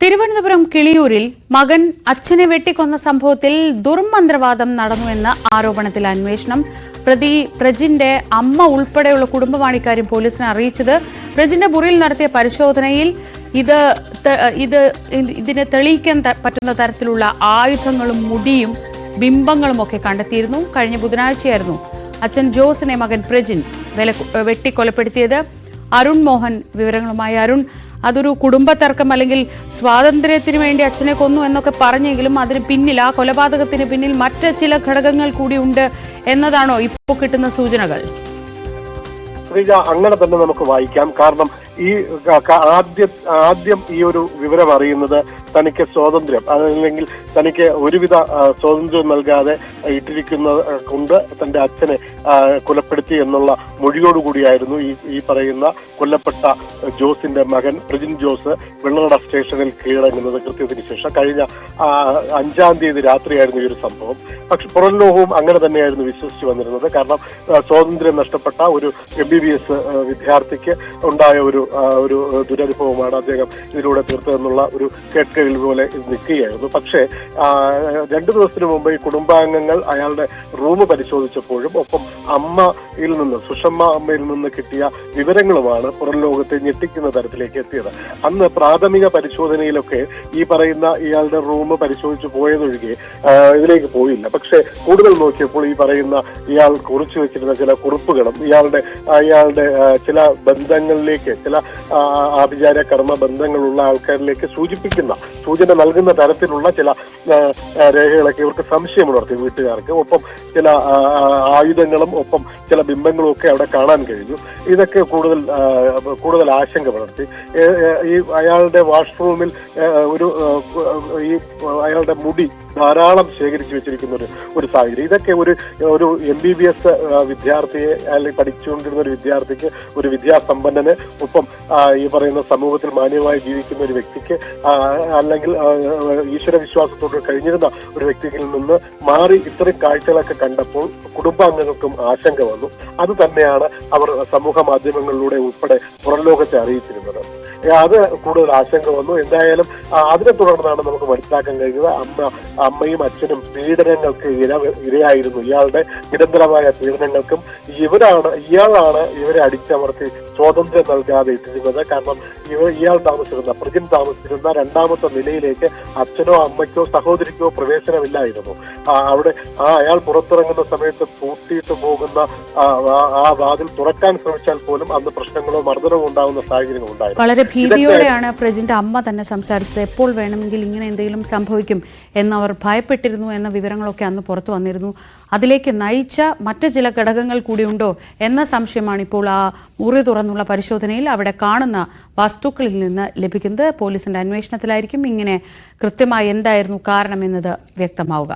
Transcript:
തിരുവനന്തപുരം കിളിയൂരിൽ മകൻ അച്ഛനെ വെട്ടിക്കൊന്ന സംഭവത്തിൽ ദുർമന്ത്രവാദം നടന്നുവെന്ന ആരോപണത്തിൽ അന്വേഷണം. പ്രതി പ്രജിന്റെ അമ്മ ഉൾപ്പെടെയുള്ള കുടുംബമാണ് ഇക്കാര്യം പോലീസിനെ അറിയിച്ചത്. പ്രജിന്റെ മുറിയിൽ നടത്തിയ പരിശോധനയിൽ ഇതിനെ തെളിയിക്കാൻ പറ്റുന്ന തരത്തിലുള്ള ആയുധങ്ങളും മുടിയും ബിംബങ്ങളും ഒക്കെ കണ്ടെത്തിയിരുന്നു. കഴിഞ്ഞ ബുധനാഴ്ചയായിരുന്നു അച്ഛൻ ജോസിനെ മകൻ പ്രജിൻ വെട്ടിക്കൊലപ്പെടുത്തിയത്. അരുൺ മോഹൻ വിവരങ്ങളുമായി. അരുൺ, അതൊരു കുടുംബ തർക്കം അല്ലെങ്കിൽ സ്വാതന്ത്ര്യത്തിന് വേണ്ടി അച്ഛനെ കൊന്നു എന്നൊക്കെ പറഞ്ഞെങ്കിലും അതിന് പിന്നിൽ, ആ കൊലപാതകത്തിന് പിന്നിൽ മറ്റ് ചില ഘടകങ്ങൾ കൂടി ഉണ്ട് എന്നതാണോ ഇപ്പോൾ കിട്ടുന്ന സൂചനകൾ? അങ്ങനെ തന്നെ നമുക്ക് വായിക്കാം. കാരണം ഈ ആദ്യം ഈ ഒരു വിവരം അറിയുന്നത് തനിക്ക് സ്വാതന്ത്ര്യം, അല്ലെങ്കിൽ തനിക്ക് ഒരുവിധ സ്വാതന്ത്ര്യം നൽകാതെ ഇട്ടിരിക്കുന്ന കൊണ്ട് തന്റെ അച്ഛനെ കൊലപ്പെടുത്തി എന്നുള്ള മൊഴിയോടുകൂടിയായിരുന്നു ഈ പറയുന്ന കൊല്ലപ്പെട്ട ജോസിന്റെ മകൻ പ്രജിൻ ജോസ് വെള്ളനട സ്റ്റേഷനിൽ കീഴടങ്ങുന്നത്. കൃത്യത്തിന് ശേഷം കഴിഞ്ഞ 5-ാം തീയതി രാത്രിയായിരുന്നു ഈ ഒരു സംഭവം. പക്ഷെ പുറം ലോകവും അങ്ങനെ തന്നെയായിരുന്നു വിശ്വസിച്ചു വന്നിരുന്നത്. കാരണം സ്വാതന്ത്ര്യം നഷ്ടപ്പെട്ട ഒരു MBBS വിദ്യാർത്ഥിക്ക് ഉണ്ടായ ഒരു ദുരനുഭവമാണ് അദ്ദേഹം ഇതിലൂടെ തീർത്തതെന്നുള്ള ഒരു കേൾക്കൽ പോലെ നിൽക്കുകയായിരുന്നു. പക്ഷേ 2 ദിവസത്തിന് മുമ്പ് ഈ കുടുംബാംഗങ്ങൾ അയാളുടെ റൂം പരിശോധിച്ചപ്പോഴും ഒപ്പം അമ്മയിൽ നിന്ന്, സുഷമ്മ അമ്മയിൽ നിന്ന് കിട്ടിയ വിവരങ്ങളുമാണ് പുറം ലോകത്തെ ഞെട്ടിക്കുന്ന തരത്തിലേക്ക് എത്തിയത്. അന്ന് പ്രാഥമിക പരിശോധനയിലൊക്കെ ഈ പറയുന്ന ഇയാളുടെ റൂം പരിശോധിച്ച് പോയതൊഴികെ ഇതിലേക്ക് പോയില്ല. പക്ഷെ കൂടുതൽ നോക്കിയപ്പോൾ ഈ പറയുന്ന ഇയാൾ കുറിച്ചു വെച്ചിരുന്ന ചില കുറിപ്പുകളും ഇയാളുടെ ചില ബന്ധങ്ങളിലേക്ക്, ചില ആഭിചാര കർമ്മ ബന്ധങ്ങളുള്ള ആൾക്കാരിലേക്ക് സൂചന നൽകുന്ന തരത്തിലുള്ള ചില രേഖകളൊക്കെ ഇവർക്ക് സംശയമുണർത്തി വീട്ടുകാർക്ക്. ഒപ്പം ചില ആയുധങ്ങളും ഒപ്പം ചില ബിംബങ്ങളും ഒക്കെ അവിടെ കാണാൻ കഴിഞ്ഞു. ഇതൊക്കെ കൂടുതൽ ആശങ്ക വളർത്തി. ഈ അയാളുടെ വാഷ്റൂമിൽ അയാളുടെ മുടി ധാരാളം ശേഖരിച്ചു വെച്ചിരിക്കുന്ന ഒരു സാഹചര്യം. ഇതൊക്കെ ഒരു MBBS വിദ്യാർത്ഥിയെ, അല്ലെങ്കിൽ പഠിച്ചുകൊണ്ടിരുന്ന ഒരു വിദ്യാർത്ഥിക്ക്, ഒരു വിദ്യാസമ്പന്നന്, ഒപ്പം ഈ പറയുന്ന സമൂഹത്തിൽ മാന്യമായി ജീവിക്കുന്ന ഒരു വ്യക്തിക്ക്, അല്ലെങ്കിൽ ഈശ്വര വിശ്വാസത്തോട് കഴിഞ്ഞിരുന്ന ഒരു വ്യക്തിയിൽ നിന്ന് മാറി ഇത്തരം കാഴ്ചകളൊക്കെ കണ്ടപ്പോൾ കുടുംബാംഗങ്ങൾക്കും ആശങ്ക വന്നു. അത് തന്നെയാണ് അവർ സമൂഹ മാധ്യമങ്ങളിലൂടെ ഉൾപ്പെടെ പുറം ലോകത്തെ അറിയിച്ചിരുന്നത്. അത് കൂടുതൽ ആശങ്ക വന്നു. എന്തായാലും അതിനെ തുടർന്നാണ് നമുക്ക് മനസ്സിലാക്കാൻ കഴിഞ്ഞത് അമ്മയും അച്ഛനും പീഡനങ്ങൾക്ക് ഇരയായിരുന്നു. ഇയാളുടെ നിരന്തരമായ പീഡനങ്ങൾക്കും ഇയാളാണ് ഇവരെ അടിച്ചമർത്തി സ്വാതന്ത്ര്യം നൽകാതെ ഇട്ടിരുന്നത്. കാരണം പ്രജിൻ താമസിച്ചിരുന്ന 2ാമത്തെ നിലയിലേക്ക് അച്ഛനോ അമ്മയ്ക്കോ സഹോദരിക്കോ പ്രവേശനമില്ലായിരുന്നു. അവിടെ അയാൾ പുറത്തിറങ്ങുന്ന സമയത്ത് പൂട്ടിയിട്ട് പോകുന്ന ആ വാതിൽ തുറക്കാൻ ശ്രമിച്ചാൽ പോലും അന്ന് പ്രശ്നങ്ങളോ മർദ്ദനമോ ഉണ്ടാകുന്ന സാഹചര്യങ്ങൾ ഉണ്ടായിരുന്നു. വളരെ ഭീതിയോടെയാണ് പ്രജിന്റെ അമ്മ തന്നെ സംസാരിച്ചത്. എപ്പോൾ വേണമെങ്കിൽ ഇങ്ങനെ എന്തെങ്കിലും സംഭവിക്കും എന്നവർ ഭയപ്പെട്ടിരുന്നു എന്ന വിവരങ്ങളൊക്കെ അന്ന് പുറത്തു വന്നിരുന്നു. അതിലേക്ക് നയിച്ച മറ്റ് ചില ഘടകങ്ങൾ കൂടിയുണ്ടോ എന്ന സംശയമാണ് ഇപ്പോൾ ആ മുറി തുറന്നുള്ള പരിശോധനയിൽ അവിടെ കാണുന്ന വസ്തുക്കളിൽ നിന്ന് ലഭിക്കുന്നത്. പോലീസിന്റെ അന്വേഷണത്തിലായിരിക്കും ഇങ്ങനെ കൃത്യമായി എന്തായിരുന്നു കാരണമെന്നത് വ്യക്തമാവുക.